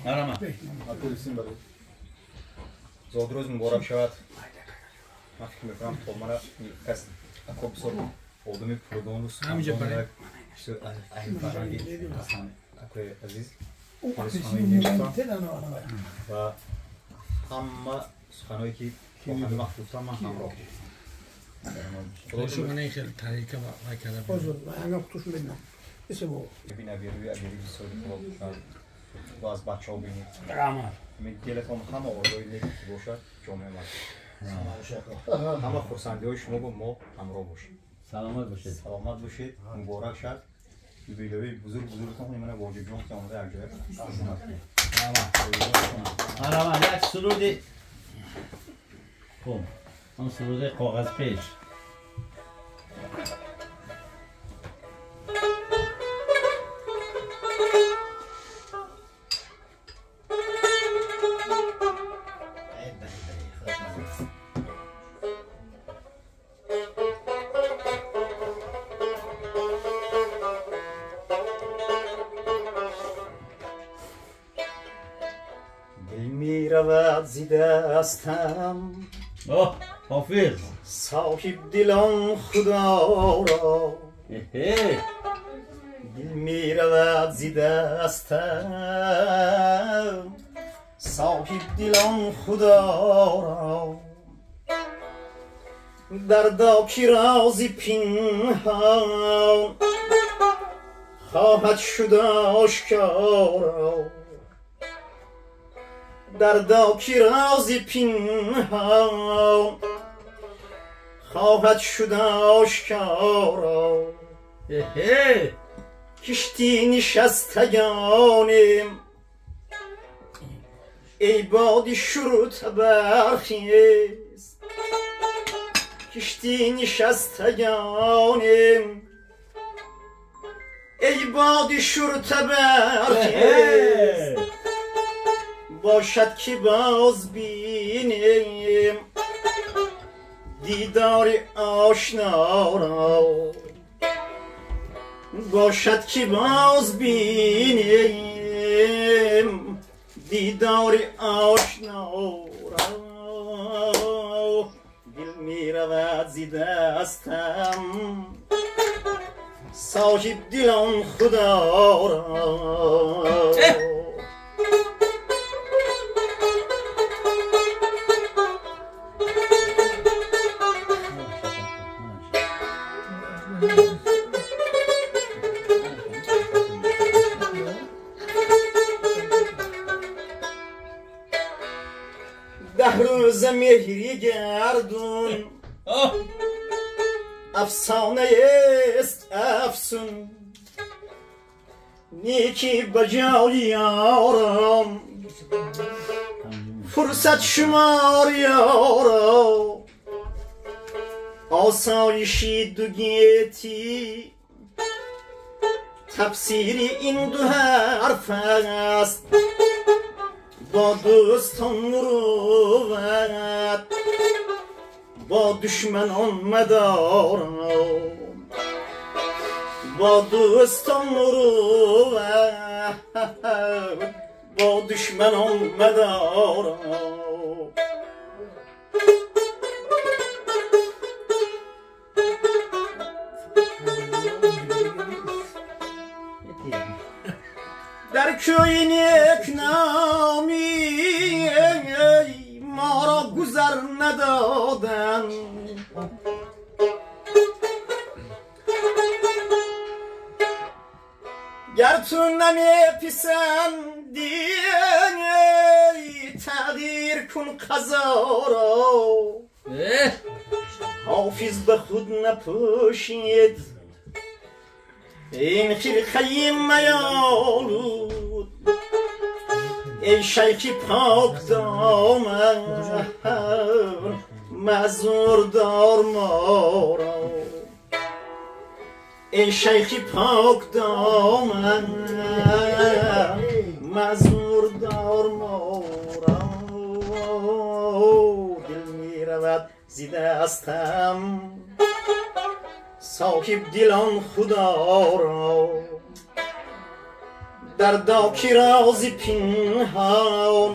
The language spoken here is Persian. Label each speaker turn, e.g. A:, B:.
A: مرا ما
B: پلیسیم برای زادروز مبارک شود من فکر میکنم خب من کس اکو بسر آدمی پردانوس
A: همینجا برای
B: این فرنگی اصلا اکوی عزیز و همه سخنهایی که با همه وقت گفتم من همراه
A: خودشو من این خیلی تحریک و کرده
B: ببین ابیروی بسیاری با از بچه ها بینید دلتان همه آرزوی نیکی که باشد جامعه مرد همه خرسندی های شما با ما همراه باشید
A: سلامت باشید
B: سلامت باشید مبارک شد بیلوی بزرگتان من واجب جان که آمده ارجاعه
A: مرا یک سرودی خب اون سرودی کاغذ پیش
B: رود زیده استم
A: حافظ
B: صاحب دلان خدا را دل می رود زیده استم صاحب دلان خدا را دردا که رازی پنهان خواهد شد آشکارا دردا که رازی پنهان خواهد شد آشکارا کشتی نشستگانیم ای بادی شروط برخیز کشتی نشستگانیم ای بادی شروط برخیز باشد که باز بینیم دیدار آشنا را باشد که باز بینیم دیدار آشنا را دل می رود زیده استم صاحب دلان خدا را ده روز مهری گردون افسانه است افسون نیکی بجای یارم فرصت شمار یارم آسایشی دو گیتی تفسیری این دو حرف است با دوستان مروت با دشمنان مدارم با دوستان مروت با دشمنان مدارم در کوی نیک نامی ما را گذر ندادن گر تو نمیپسندی تقدیر کن قضا را حافظ به خود نپوشید این خرقه میالود ای شیخ پاک دامن معذور دار ما را ای شیخ پاک دامن معذور دار ما را دل می رود زیده استم صاحب دلان خدا را در داکی رازی پنهان